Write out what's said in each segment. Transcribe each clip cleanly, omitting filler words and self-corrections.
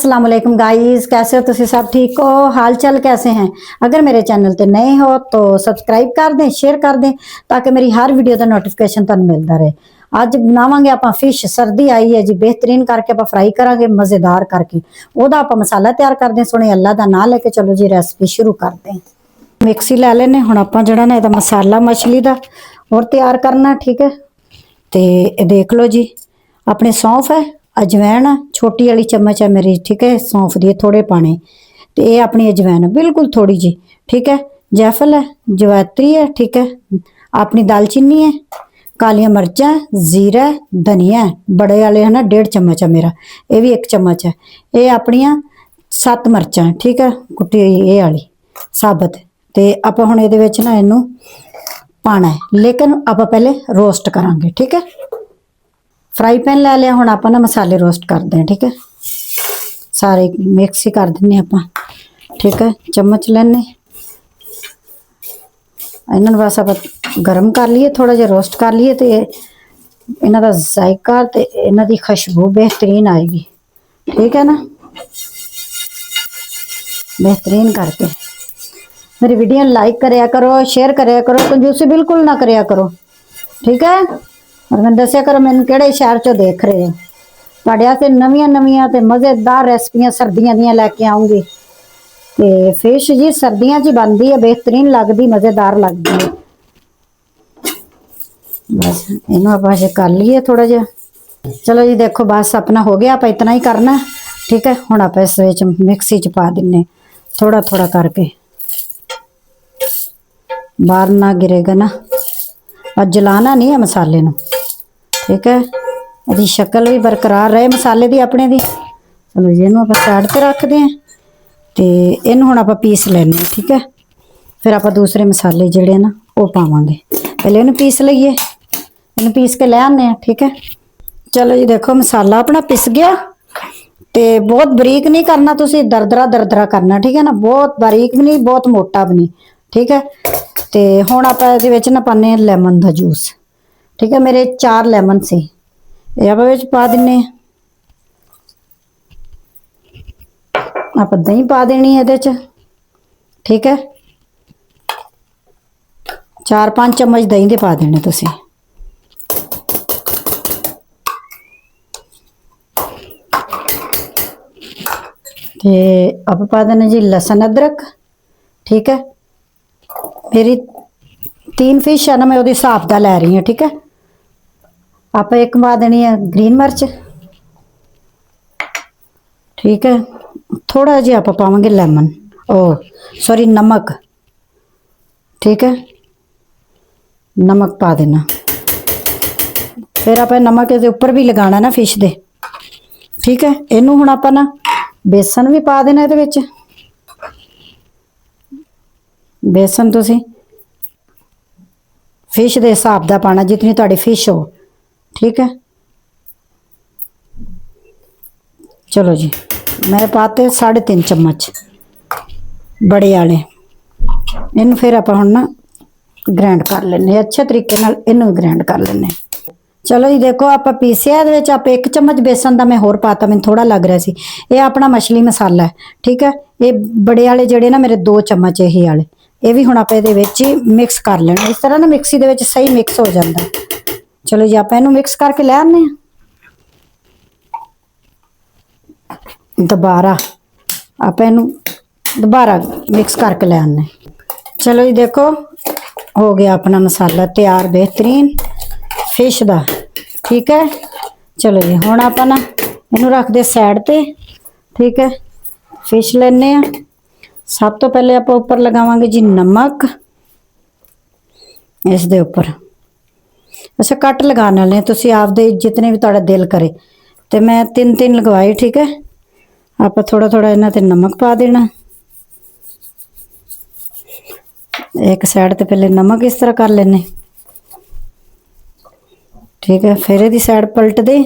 अस्सलाम वालेकुम गाइस, कैसे हो तुसी सब? ठीक हो? हाल चाल कैसे हैं? अगर मेरे चैनल ते नए हो तो सब्सक्राइब कर दें, शेयर कर दें ताकि मेरी हर वीडियो का नोटिफिकेशन तुहानू मिलता रहे। ਅੱਜ ਬਣਾਵਾਂਗੇ ਆਪਾਂ ਫਿਸ਼। ਸਰਦੀ ਆਈ ਹੈ ਜੀ, बेहतरीन करके ਆਪਾਂ फ्राई करांगे मज़ेदार करके। ਉਹਦਾ ਆਪਾਂ ਮਸਾਲਾ ਤਿਆਰ ਕਰਦੇ ਹਾਂ। ਸੋਹਣੇ ਅੱਲਾ ਦਾ नाम लेके चलो जी रेसिपी शुरू करते हैं। मिक्सी लै लेने हुण ਆਪਾਂ ਜਿਹੜਾ ना ਇਹਦਾ मसाला मछली ਦਾ और तैयार करना। ठीक है, तो देख लो जी अपने सौंफ है, अजवैन छोटी वाली चम्मच है मेरी। ठीक है, सौंफ दिए थोड़े पाने, तो ये अपनी अजवैन बिल्कुल थोड़ी जी। ठीक है, जैफल है, जवैत्री है। ठीक है, अपनी दालचीनी है, कालिया मिर्चा, जीरा, धनिया बड़े वाले है ना 1.5 चम्मच है मेरा, ये भी 1 चम्मच है। ये अपनिया 7 मिर्चा। ठीक है, कुटी ये वाली साबत। तो आप हुण इहदे विच ना इनू पाना है, लेकिन आप पहले रोस्ट करांगे। ठीक है, फ्राई पैन लै लिया, हुण आपां ना मसाले रोस्ट करते हैं। ठीक है, सारे मिक्स ही कर दिन्ने आपां। ठीक है, चम्मच लैने, इन्हां बस आप गर्म कर लिए, थोड़ा जिहा रोस्ट कर लिए, तो इन्हां दा जायका ते इन्हां दी खुशबू बेहतरीन आएगी। ठीक है ना, बेहतरीन करके मेरी वीडियो लाइक करया करो, शेयर करया करो, कंजूसी बिल्कुल ना करया करो। ठीक है, और मैं दस्या करो मैनूं किहड़े शहर चों देख रहे हो। तुहाडे वास्ते नवीं नवीं ते मज़ेदार रेसिपियां सर्दियां दियां लैके आऊँगी। तो फिश जी सर्दियां च बनती है, बेहतरीन लगती, मज़ेदार लगती है। बस इनू आप कर लिए थोड़ा जिहा। चलो जी देखो बस अपना हो गया, आप इतना ही करना। ठीक है, हुण आप इस मिक्सी च पा दिन्ने थोड़ा थोड़ा करके, बाहर ना गिरेगा ना, और जलाना नहीं है मसाले नू। ठीक है, यदि शक्ल भी बरकरार रहे मसाले दी अपने दी। चलो जी इनू आप साइड पर रखते हैं, तो इनू हुण आप पीस लैने। ठीक है, फिर आप दूसरे मसाले जिहड़े ना वो पावांगे। पहले इनू पीस लईए, इनू पीस के लै आने। ठीक है, चलो जी देखो मसाला अपना पिस गया, तो बहुत बरीक नहीं करना, तुसी दरदरा दरदरा करना। ठीक है ना, बहुत बारीक भी नहीं, बहुत मोटा भी नहीं। ठीक है, तो हुण आप इहदे विच ना पाने लैमन का जूस। ठीक है, मेरे 4 लैमन से ये आप विच पा दिन्ने। आप दही पा देनी है इहदे च। ठीक है, 4-5 चम्मच दही दे पा देने तुसी। ते आप पा देना जी लसन अदरक। ठीक है, मेरी 3 फिश है ना, मैं वो हिसाब का लै रही हूँ। ठीक है, आप एक पा देनी है ग्रीन मिर्च। ठीक है, थोड़ा जिहा आप पावांगे लैमन, ओ सॉरी नमक। ठीक है, नमक पा देना। फिर आप नमक इसके उपर भी लगाना ना फिश दे। ठीक है, इनू हुण आपां ना बेसन भी पा देना इहदे विच। बेसन तुसी फिश के हिसाब का पाना, जितनी तुहाडी फिश हो। ठीक है, चलो जी मैं पाते 3.5 चम्मच बड़े वाले। इन फिर आप हुण ना ग्राइंड कर लेने अच्छे तरीके नाल, इनू ग्राइंड कर लेने। चलो जी देखो आप पीसिया, आप 1 चम्मच बेसन का मैं होर पाता, मैंने थोड़ा लग रहा सी। ये अपना मछली मसाला है। ठीक है, ये बड़े वाले जड़े ना मेरे 2 चम्मच यही वाले, ये भी हुण आप इहदे विच ही मिक्स कर लेना। इस तरह ना मिक्सी दे विच सही मिक्स हो जाता है। चलो जी आप इनू मिक्स करके लै आने। दोबारा आप इनू दोबारा मिक्स करके लै आने। चलो जी देखो हो गया अपना मसाला तैयार, बेहतरीन फिश का। ठीक है, चलो जी हुण आप ना इनू रख दे साइड ते। ठीक है, फिश लैने आ। सब तो पहले आप उपर लगावांगे जी नमक इस दे उपर। अच्छा घट लगाने वाले तुसी आपदे जितने भी तुहाडा दिल करे, तो मैं 3 लगवाए। ठीक है, आप थोड़ा थोड़ा इन्हां ते नमक पा देना। एक साइड ते पहले नमक इस तरह कर लेने। ठीक है, फिर इहदी साइड पलट दे।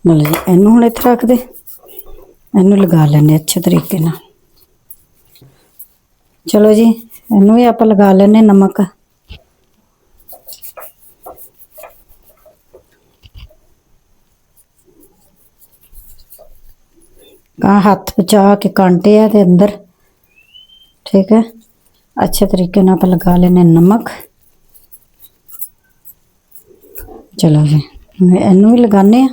मतलब जी इनू हुण इत्थे रख दे, इनू लगा लैने अच्छे तरीके नाल। चलो जी इनू भी आपां लगा लैने नमक। हाथ बचा के कांटे है ते अंदर, ठीक है। अच्छे तरीके नाल आपां लगा लेने नमक। चलो जी इनू भी लगाने।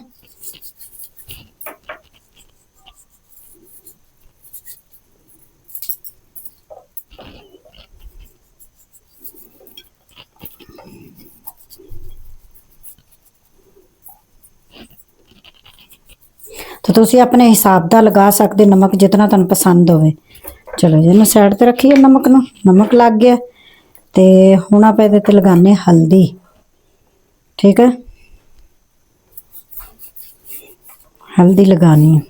तो तुसी अपने हिसाब दा लगा सकते नमक जितना तुहानू पसंद होवे। चलो जी इन्हू साइड ते रखिए नमक नू, नमक लग गया। ते हुण आपां इहदे ते लगाने हल्दी, ठीक है। हल्दी लगानी है।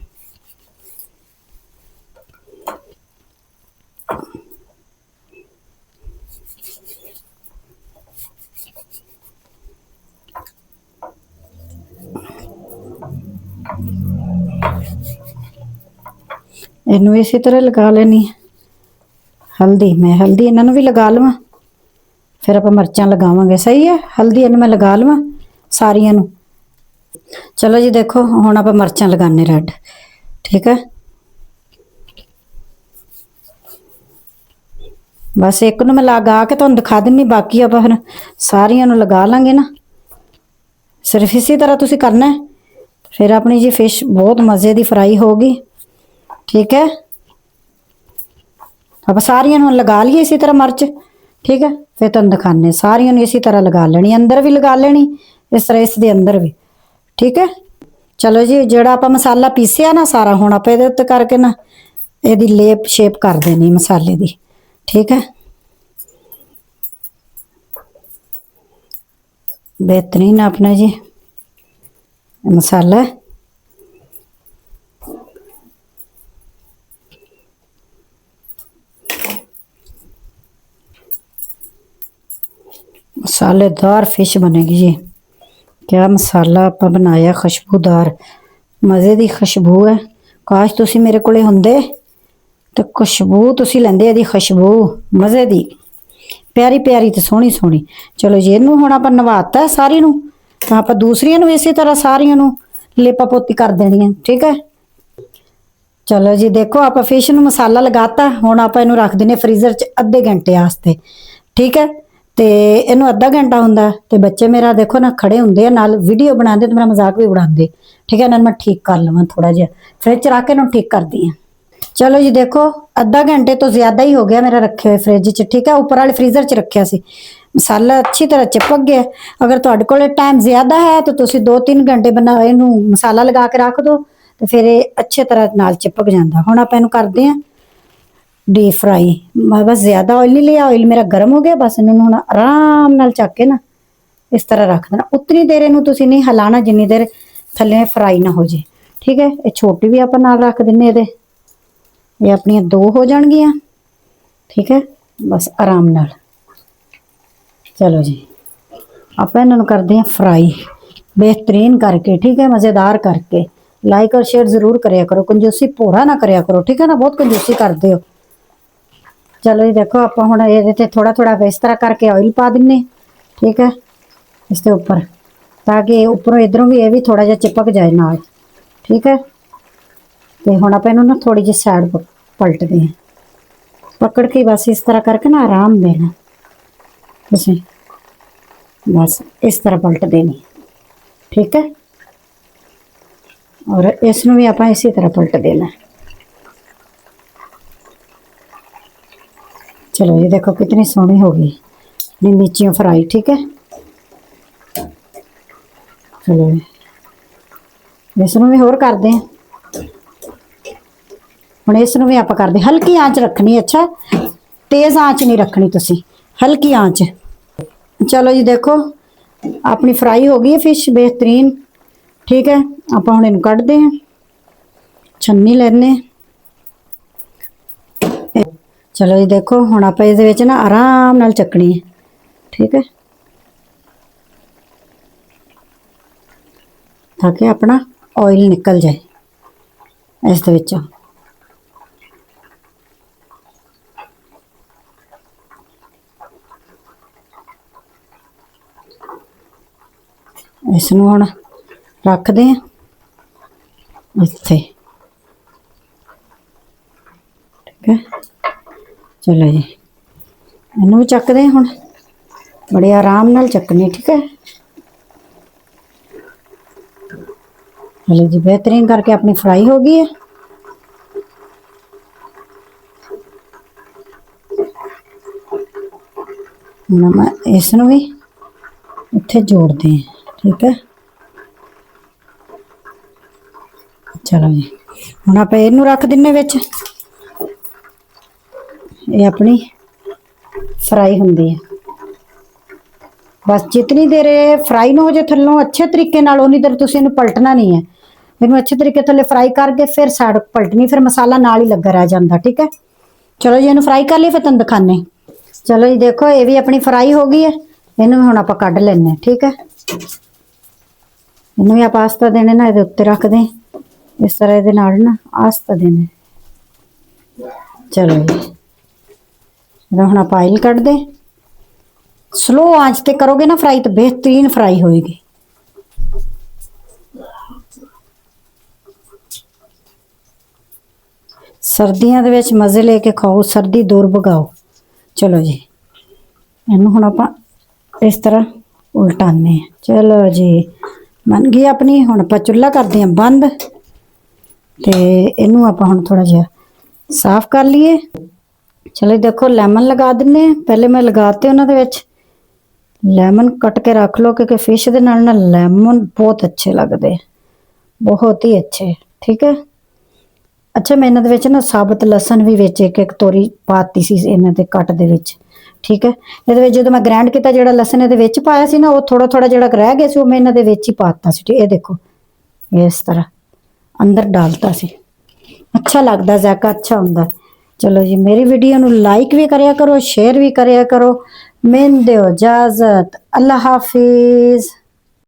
इनू इसी तरह लगा लेनी है हल्दी। मैं हल्दी इन्हों भी लगा लवां, फिर आप मिर्चां लगावांगे। सही है, हल्दी इन्हू मैं लगा लवां सारियां नू। चलो जी देखो हुण आप मिर्चां लगाने रेड, ठीक है। बस एक नू मैं लगा के तुहानू दिखा दिन्नी, बाकी आप फिर सारियां नू लगा लांगे ना। सिर्फ इसी तरह तुसी करना है, फिर अपनी जी फिश बहुत मज़े की फ्राई होगी, ठीक है। आप सारियां नू लगा लिए इसी तरह मिर्च, ठीक है। फिर तुहानू दिखाने सारियां नू इसी तरह लगा लेनी, अंदर भी लगा लेनी इस तरह, इस दे अंदर भी, ठीक है। चलो जी जिहड़ा आप मसाला पीसिया ना सारा, हुण आप इहदे उत्ते करके ना इहदी लेप शेप कर देनी मसाले दी, ठीक है। बेहतरीन अपना जी मसाला। मसालेदार फिश बनेगी जी। क्या मसाला आप बनाया, खुशबूदार मज़े की खुशबू है। काश तुसी मेरे कोले हुंदे तो खुशबू तुसी लैंदे, इहदी खुशबू मज़े की प्यारी प्यारी तो सोहनी सोहनी। चलो जी इनू हुण आपां नवाता सारी नू, तो आपां दूसरियां नू इसी तरह सारियां नू लेपा पोती कर देनी है, ठीक है। चलो जी देखो आप फिश नू मसाला लगाता, हुण आपां इनू रख देने फ्रीजर च अद्धे घंटे वास्ते, ठीक है। तो इनू अद्धा घंटा हुंदा ते बच्चे मेरा देखो ना खड़े हुंदे नाल वीडियो बनाते, तो मेरा मजाक भी उड़ाते, ठीक है। इन्हां मैं ठीक कर लवां थोड़ा जिहा, फ्रिज च रख के इन्हूं ठीक करदी हां। चलो जी देखो अद्धा घंटे तो ज्यादा ही हो गया मेरा रखे हुए फ्रिज च, ठीक है। उपर वाले फ्रीजर च रखिया सी, मसाला अच्छी तरह चिपक गया। अगर तुहाडे कोल टाइम ज्यादा है तो तुसी 2-3 घंटे बना इनू मसाला लगा के रख दो, तो फिर ये अच्छे तरह नाल चिपक जाता। हुण आपां इनू करदे हां डीप फ्राई। मैं बस ज्यादा ऑयल नहीं लिया, ऑयल मेरा गर्म हो गया। बस इन्हू हुण आराम नाल चक के ना इस तरह रख देना। उतनी देर इनू तुसी नहीं हिलाना जिन्नी देर थल्ले फ्राई ना हो जाए, ठीक है। ये छोटी भी आपां नाल रख दिन्ने इहदे, ये अपनियां 2 हो जाणगियां, ठीक है। बस आराम नाल। चलो जी आपां इन्हां नूं करदे हां फ्राई बेहतरीन करके, ठीक है, मज़ेदार करके। लाइक और शेयर जरूर करिया करो, कंजूसी भोरा ना करिया करो, ठीक है ना, बहुत कंजूसी करते हो। चलो जी देखो आप हुण इहदे ते थोड़ा थोड़ा इस तरह करके ऑयल पा दिन्ने, ठीक है, इसके ऊपर, ताकि उपरों इधरों भी ये भी थोड़ा जिहा चिपक जाए नाल, ठीक है। तो हुण आपां इहनूं ना थोड़ी जी साइड पलटदे हां, पकड़ के बस इस तरह करके ना आराम देना तुसीं, बस इस तरह पलट देनी, ठीक है। और इसनूं भी आपां इसी तरह पलट देना। चलो ये देखो कितनी सोहनी हो गई नीचियों फ्राई, ठीक है। चलो इसनूं भी होर करदे हां। हुण इसनूं भी आपां करदे, हल्की आंच रखनी, अच्छा तेज़ आंच नहीं रखनी तुसीं, हल्की आंच। चलो जी देखो अपनी फ्राई हो गई है फिश बेहतरीन, ठीक है। आपां हुण इहनूं कढदे हां, छन्नी लैने। चलो जी देखो हुण आपां इहदे विच ना आराम नाल चकनी है, ठीक है, ताकि अपना ਆਇਲ ਨਿਕਲ ਜਾਏ ਇਸ ਦੇ ਵਿੱਚੋਂ। ਇਸ ਨੂੰ ਹੁਣ ਰੱਖਦੇ ਹਾਂ ਇੱਥੇ, ਠੀਕ ਹੈ। ਚਲੋ ਜੀ, ਇਹਨੂੰ ਵੀ ਚੱਕਦੇ ਹਾਂ ਹੁਣ, ਬੜੇ ਆਰਾਮ ਨਾਲ ਚੱਕਣੀ, ਠੀਕ ਹੈ। चलो जी, बेहतरीन करके अपनी फ्राई हो गई है। मैं इसनों भी इत्थे जोड़ते हैं, ठीक है। चलो जी, हुण आपां इहनूं रख दिन्ने विच, ये अपनी फ्राई हुंदी है। बस जितनी देर फ्राई ना हो जाए थल्लों अच्छे तरीके नाल, उन्नी देर तुसीं इहनूं पलटना नहीं है। इहनूं अच्छे तरीके थल्ले फ्राई करके फिर साइड पलटनी, फिर मसाला नाल ही लगा रह जांदा, ठीक है। चलो जी, इहनूं फ्राई कर लिए, फिर तुहानूं दिखाने। चलो जी, देखो ये भी अपनी फ्राई हो गई है। इहनूं भी हुण आपां कढ लैने, ठीक है। इहनूं भी आपां आस्ता देने ना इहदे उत्ते रख दें, इस तरह इहदे नाल ना आस्ता देने। चलो जी, हुण आपां आयल कढ दें। स्लो आंच ते करोगे ना फ्राई तो बेहतरीन फ्राई होएगी। सर्दियां दे विच मज़े लेके खाओ, सर्दी दूर भगाओ। चलो जी, इहनूं हुण आपां इस तरह उल्टाने। चलो जी, बन गई अपनी। हुण आपां चुल्हा करदे हां बंद, ते इहनूं आपां हुण थोड़ा जिहा साफ कर लीए। चलो देखो, लैमन लगा दिन्ने। पहले मैं लगाते उन्हां दे विच लैमन कट के रख लो, क्योंकि फिश दे नाल ना लैमन बहुत अच्छे लगदे, बहुत ही अच्छे, ठीक है। अच्छा, मैं इन्हां दे विच ना साबत लसन भी विच एक एक तोरी पाती सी इन्हां दे कट दे विच, ठीक है। इहदे विच जदों मैं ग्राइंड कीता, जिहड़ा लसन इहदे विच पाया सी ना, वो थोड़ा थोड़ा जिहड़ा रह गया सी, वो मैं इन्हां दे विच ही पाता सी। ये देखो, इस तरह अंदर डालता सी। अच्छा लगदा, जायका अच्छा हुंदा। चलो जी, मेरी वीडियो नूं लाइक भी करिया करो, शेयर भी करिया करो। मैनूं दिओ इजाजत। अल्लाह हाफिज़।